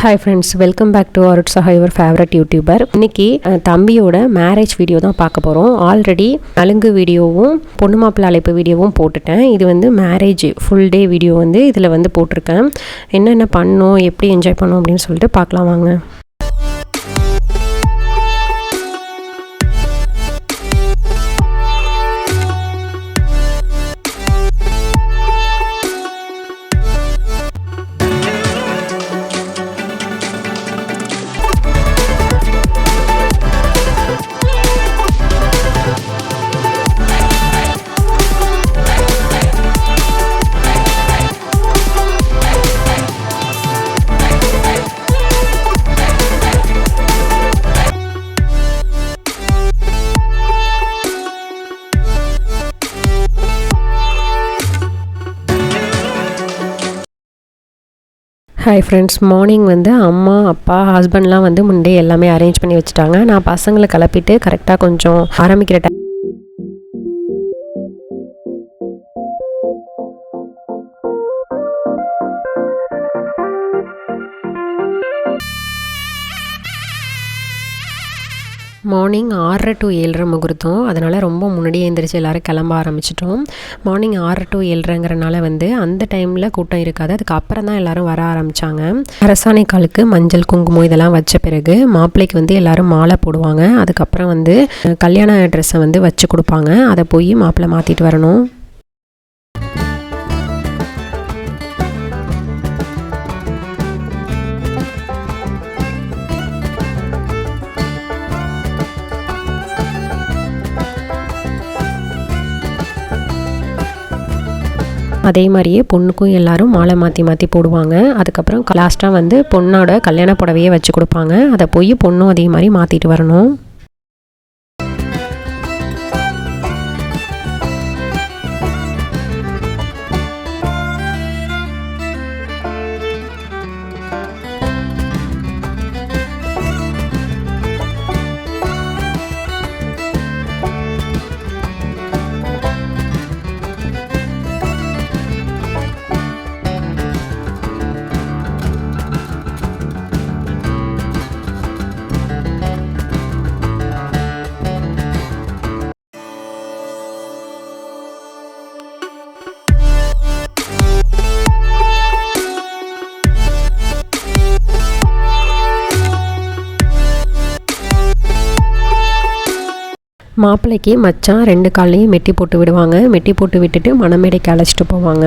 Hi friends, welcome back to அருட் சஹா, your favourite YouTuber. இன்னைக்கு தம்பியோட மேரேஜ் வீடியோ தான் பார்க்க போகிறோம். ஆல்ரெடி நலுங்கு வீடியோவும் பொண்ணு மாப்பிள்ளை அழைப்பு வீடியோவும் போட்டுட்டேன். இது வந்து மேரேஜ் ஃபுல் டே வீடியோ வந்து இதில் வந்து போட்டிருக்கேன். என்னென்ன பண்ணோம், எப்படி என்ஜாய் பண்ணோம் அப்படின்னு சொல்லிட்டு பார்க்கலாம் வாங்க. ஹாய் ஃப்ரெண்ட்ஸ், மார்னிங் வந்து அம்மா அப்பா ஹஸ்பண்ட்லாம் வந்து முன்னே எல்லாமே அரேஞ்ச் பண்ணி வச்சுட்டாங்க. நான் பசங்களை கிளப்பிட்டு கரெக்டாக கொஞ்சம் ஆரம்பிக்கிற டைம் மார்னிங் 6:30 to 7:30 முகூர்த்தம். அதனால் ரொம்ப முன்னாடியே எழுந்திரிச்சு எல்லோரும் கிளம்ப ஆரம்பிச்சிட்டோம். மார்னிங் 6:30 to 7:30ங்கிறனால வந்து அந்த டைமில் கூட்டம் இருக்காது. அதுக்கப்புறம் தான் எல்லோரும் வர ஆரம்பித்தாங்க. அரசாணை காலுக்கு மஞ்சள் குங்குமம் இதெல்லாம் வச்ச பிறகு மாப்பிள்ளைக்கு வந்து எல்லோரும் மாலை போடுவாங்க. அதுக்கப்புறம் வந்து கல்யாண ட்ரெஸ்ஸை வந்து வச்சு கொடுப்பாங்க. அதை போய் மாப்பிள்ளை மாற்றிட்டு வரணும். அதே மாதிரியே பொண்ணுக்கும் எல்லாரும் மாலை மாற்றி மாற்றி போடுவாங்க. அதுக்கப்புறம் லாஸ்ட்டாக வந்து பொண்ணோட கல்யாண புடவையே வச்சு கொடுப்பாங்க. அதை போய் பொண்ணும் அதே மாதிரி மாற்றிட்டு வரணும். மாப்பிள்ளைக்கு மச்சான் 2 கால்லையும் மெட்டி போட்டு விடுவாங்க. மெட்டி போட்டு விட்டுட்டு மணமேடைக்கு அழைச்சிட்டு போவாங்க.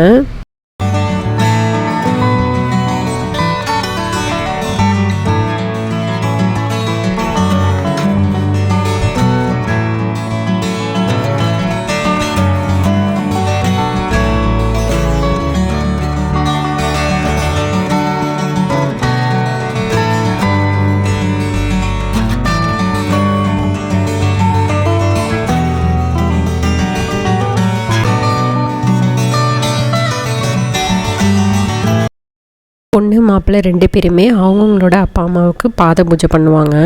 பொண்ணு மாப்பிள்ளை 2 பேருமே அவங்கவுங்களோட அப்பா அம்மாவுக்கு பாத பூஜை பண்ணுவாங்க.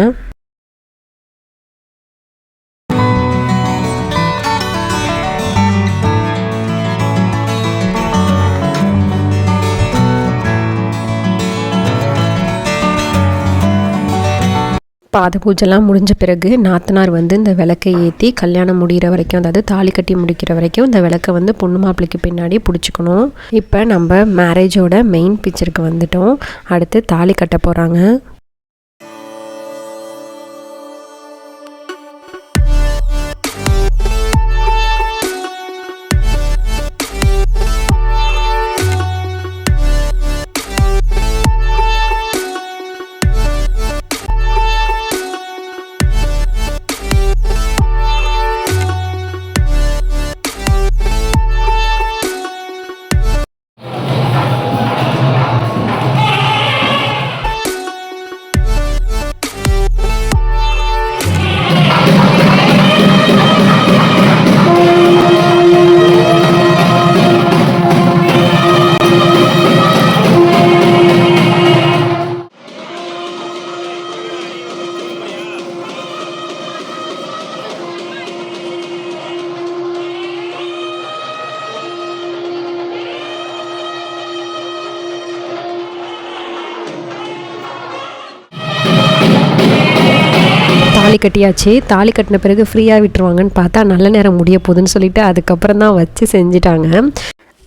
பாத பூஜைலாம் முடிஞ்ச பிறகு நாத்தனார் வந்து இந்த விளக்கை ஏற்றி கல்யாணம் முடிகிற வரைக்கும், அதாவது தாலி கட்டி முடிக்கிற வரைக்கும் இந்த விளக்கை வந்து பொண்ணு மாப்பிள்ளைக்கு பின்னாடி பிடிச்சிக்கணும். இப்போ நம்ம மேரேஜோட மெயின் பிக்சருக்கு வந்துட்டோம். அடுத்து தாலி கட்ட போகிறாங்க. தாலி கட்டியாச்சு. தாலி கட்டின பிறகு ஃப்ரீயாக விட்டுருவாங்கன்னு பார்த்தா நல்ல நேரம் முடிய போகுதுன்னு சொல்லிட்டு அதுக்கப்புறம் தான் வச்சு செஞ்சிட்டாங்க.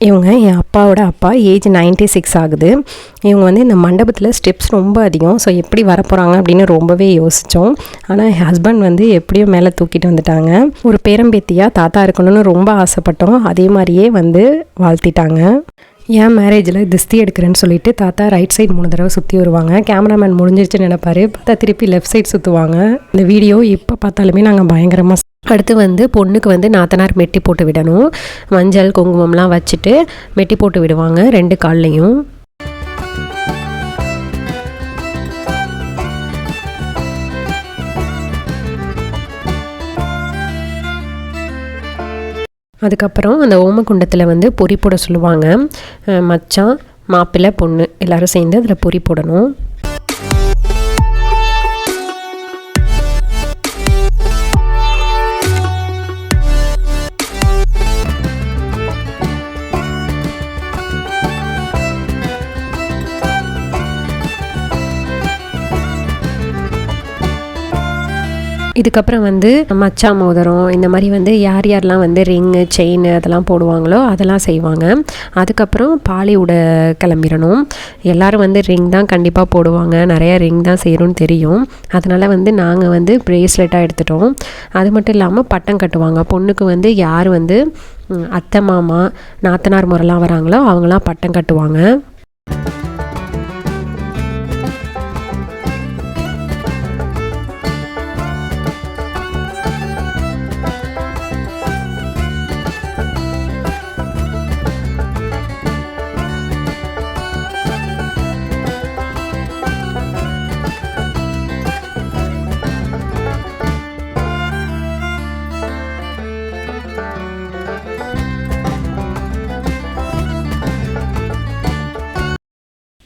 இவங்க என் அப்பாவோட அப்பா, ஏஜ் 96 ஆகுது. இவங்க வந்து இந்த மண்டபத்தில் ஸ்டெப்ஸ் ரொம்ப அதிகம். ஸோ எப்படி வரப்போகிறாங்க அப்படின்னு ரொம்பவே யோசித்தோம். ஆனால் என் ஹஸ்பண்ட் வந்து எப்படியோ மேலே தூக்கிட்டு வந்துட்டாங்க. ஒரு பேரம்பேத்தியாக தாத்தா இருக்கணும்னு ரொம்ப ஆசைப்பட்டோம். அதே மாதிரியே வந்து வாழ்த்திட்டாங்க. என் மேரேஜில் திஸ்தி எடுக்கிறேன்னு சொல்லிட்டு தாத்தா ரைட் சைடு 3 தடவை சுற்றி வருவாங்க. கேமராமேன் முடிஞ்சிருச்சுன்னு நினைப்பாரு, பார்த்தா திருப்பி லெஃப்ட் சைடு சுற்றுவாங்க. இந்த வீடியோ இப்போ பார்த்தாலுமே நாங்கள் பயங்கரமாக. அடுத்து வந்து பொண்ணுக்கு வந்து நாத்தனார் மெட்டி போட்டு விடணும். மஞ்சள் குங்குமம்லாம் வச்சுட்டு மெட்டி போட்டு விடுவாங்க 2 கால்லையும். அதுக்கப்புறம் அந்த ஓமகுண்டத்தில் வந்து பொறி போட சொல்லுவாங்க. மச்சான், மாப்பிள்ளை, பொண்ணு எல்லோரும் சேர்ந்து அதில் பொறி போடணும். இதுக்கப்புறம் வந்து மச்சா மோதிரம் இந்த மாதிரி வந்து யாரெல்லாம் வந்து ரிங்கு, செயின் அதெல்லாம் போடுவாங்களோ அதெல்லாம் செய்வாங்க. அதுக்கப்புறம் பாலி விட கிளம்பிடணும். எல்லோரும் வந்து ரிங் தான் கண்டிப்பாக போடுவாங்க. நிறையா ரிங் தான் செய்யணும்னு தெரியும். அதனால் வந்து நாங்கள் வந்து ப்ரேஸ்லெட்டாக எடுத்துட்டோம். அது மட்டும் இல்லாமல் பட்டம் கட்டுவாங்க. பொண்ணுக்கு வந்து யார் வந்து அத்தை மாமா நாத்தனார் முறைலாம் வராங்களோ அவங்களாம் பட்டம் கட்டுவாங்க.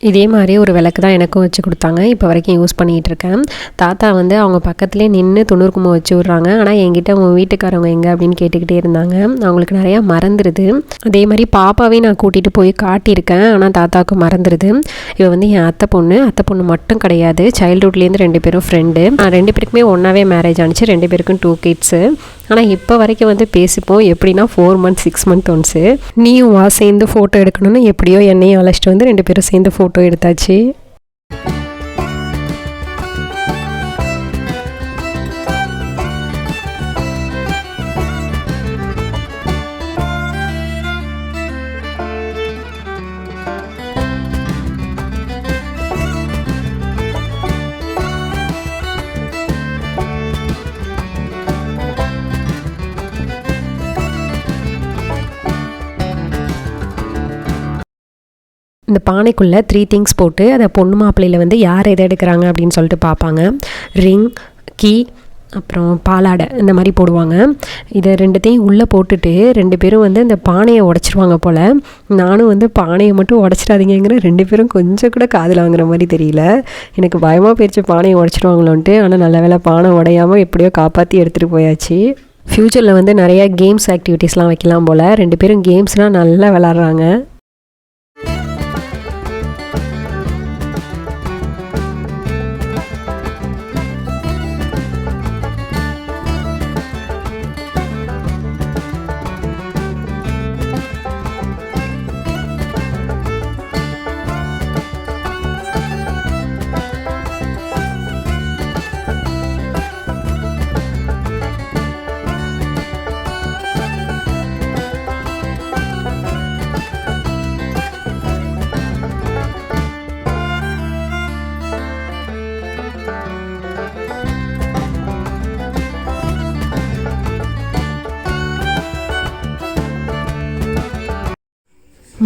இதே மாதிரி ஒரு விளக்கு தான் எனக்கும் வச்சு கொடுத்தாங்க. இப்போ வரைக்கும் யூஸ் பண்ணிகிட்டு இருக்கேன். தாத்தா வந்து அவங்க பக்கத்துலேயே நின்று தொண்ணூறு கும்பம் வச்சு விட்றாங்க. ஆனால் என்கிட்ட உங்கள் வீட்டுக்காரவங்க எங்கே அப்படின்னு கேட்டுக்கிட்டே இருந்தாங்க. அவங்களுக்கு நிறையா மறந்துடுது. அதே மாதிரி பாப்பாவே நான் கூட்டிகிட்டு போய் காட்டியிருக்கேன். ஆனால் தாத்தாவுக்கு மறந்துடுது. இவ வந்து என் அத்தை பொண்ணு மட்டும் கிடையாது. சைல்டுஹுட்லேருந்து 2 பேரும் ஃப்ரெண்டு. 2 பேருக்குமே ஒன்றாவே மேரேஜ் ஆனிச்சு. 2 பேருக்கும் 2 கிட்ஸு. ஆனால் இப்போ வரைக்கும் வந்து பேசிப்போம். எப்படின்னா 4 months 6 months ஒன்ஸு. நீயும் வா சேர்ந்து ஃபோட்டோ எடுக்கணும்னு எப்படியோ என்னையும் அழைச்சிட்டு வந்து 2 பேரும் சேர்ந்து ஃபோட்டோ எடுத்தாச்சு. இந்த பானைக்குள்ளே 3 திங்ஸ் போட்டு அதை பொண்ணு மாப்பிள்ளையில் வந்து யார் எதை எடுக்கிறாங்க அப்படின்னு சொல்லிட்டு பார்ப்பாங்க. ரிங், கீ, அப்புறம் பாலாடை இந்த மாதிரி போடுவாங்க. இதை 2த்தையும் உள்ளே போட்டுட்டு 2 பேரும் வந்து இந்த பானையை உடச்சிருவாங்க போல். நானும் வந்து பானையை மட்டும் உடச்சிடாதீங்கிற 2 பேரும் கொஞ்சம் கூட காதில் வாங்குற மாதிரி தெரியல. எனக்கு பயமாக போயிடுச்சு பானையை உடச்சிடுவாங்களோன்ட்டு. ஆனால் நல்ல வேளை பானை உடையாமல் எப்படியோ காப்பாற்றி எடுத்துகிட்டு போயாச்சு. ஃப்யூச்சரில் வந்து நிறையா கேம்ஸ் ஆக்டிவிட்டீஸ்லாம் வைக்கலாம் போல். 2 பேரும் கேம்ஸ்லாம் நல்லா விளாட்றாங்க.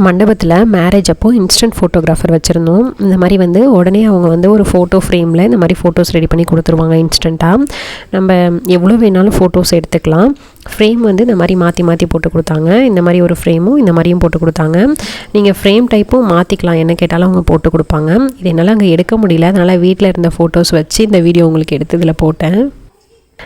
மண்டபத்தில் மேரேஜ் அப்போ இன்ஸ்டன்ட் ஃபோட்டோகிராஃபர் வச்சுருந்தோம். இந்த மாதிரி வந்து உடனே அவங்க வந்து ஒரு ஃபோட்டோ ஃப்ரேமில் இந்த மாதிரி ஃபோட்டோஸ் ரெடி பண்ணி கொடுத்துருவாங்க இன்ஸ்டண்ட்டாக. நம்ம எவ்வளோ வேணாலும் ஃபோட்டோஸ் எடுத்துக்கலாம். ஃப்ரேம் வந்து இந்த மாதிரி மாற்றி போட்டு கொடுத்தாங்க. இந்த மாதிரி ஒரு ஃப்ரேமும் இந்த மாதிரியும் போட்டு கொடுத்தாங்க. நீங்கள் ஃப்ரேம் டைப்பும் மாற்றிக்கலாம், என்ன கேட்டாலும் அவங்க போட்டு கொடுப்பாங்க. இது என்னால் அங்கே எடுக்க முடியல, அதனால் வீட்டில் இருந்த ஃபோட்டோஸ் வச்சு இந்த வீடியோ உங்களுக்கு எடுத்து இதில் போட்டேன்.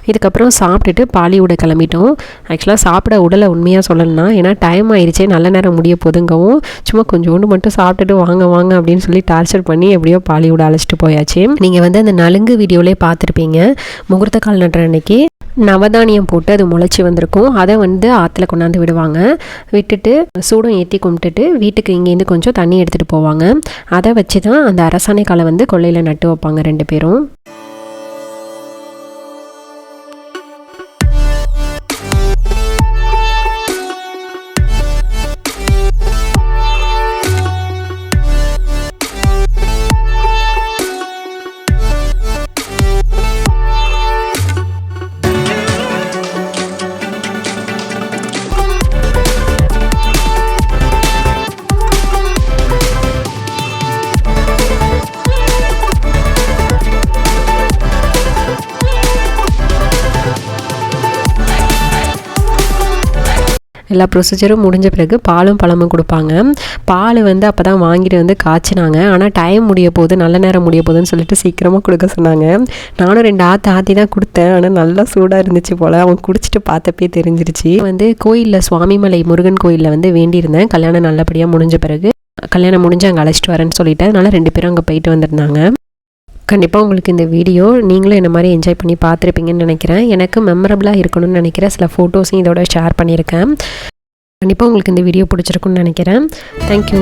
இதுக்கப்புறம் சாப்பிட்டுட்டு பாலிவுட கிளம்பிட்டோம். ஆக்சுவலாக சாப்பிட உடலை உண்மையாக சொல்லணும்னா, ஏன்னா டைம் ஆயிடுச்சே, நல்ல நேரம் முடிய போதுங்கவும் சும்மா கொஞ்சோண்டு மட்டும் சாப்பிட்டுட்டு வாங்க வாங்க அப்படின்னு சொல்லி டார்ச்சர் பண்ணி எப்படியோ பாலிவுட அழைச்சிட்டு போயாச்சு. நீங்கள் வந்து அந்த நலுங்கு வீடியோலே பார்த்துருப்பீங்க. முகூர்த்த கால் நடுற அன்னைக்கு நவதானியம் போட்டு அது முளைச்சி வந்திருக்கும். அதை வந்து ஆற்றுல கொண்டாந்து விடுவாங்க. விட்டுட்டு சூடம் ஏற்றி கும்பிட்டுட்டு வீட்டுக்கு இங்கேருந்து கொஞ்சம் தண்ணி எடுத்துகிட்டு போவாங்க. அதை வச்சு தான் அந்த அரசாணை காலை வந்து கொல்லையில் நட்டு வைப்பாங்க 2 பேரும். எல்லா ப்ரொசீஜரும் முடிஞ்ச பிறகு பாலும் பழமும் கொடுப்பாங்க. பால் வந்து அப்போ தான் வாங்கிட்டு வந்து காய்ச்சினாங்க. ஆனால் டைம் முடிய போகுது, நல்ல நேரம் முடிய போகுதுன்னு சொல்லிட்டு சீக்கிரமாக கொடுக்க சொன்னாங்க. நானும் 2 ஆற்றி தான் கொடுத்தேன். ஆனால் நல்லா சூடாக இருந்துச்சு போல். அவங்க குடிச்சிட்டு பார்த்தப்பே தெரிஞ்சிருச்சு. வந்து கோயிலில் சுவாமிமலை முருகன் கோயிலில் வந்து வேண்டியிருந்தேன். கல்யாணம் நல்லபடியாக முடிஞ்ச பிறகு கல்யாணம் முடிஞ்சு அங்கே அழைச்சிட்டு வரேன்னு சொல்லிட்டு, அதனால் 2 பேரும் அங்கே போயிட்டு வந்திருந்தாங்க. கண்டிப்பாக உங்களுக்கு இந்த வீடியோ நீங்களும் என்ன மாதிரி என்ஜாய் பண்ணி பார்த்துருப்பீங்கன்னு நினைக்கிறேன். எனக்கு மெமரபிளாக இருக்கணும்னு நினைக்கிறேன் சில ஃபோட்டோஸையும் இதோட ஷேர் பண்ணியிருக்கேன். கண்டிப்பாக உங்களுக்கு இந்த வீடியோ பிடிச்சிருக்குன்னு நினைக்கிறேன். தேங்க்யூ.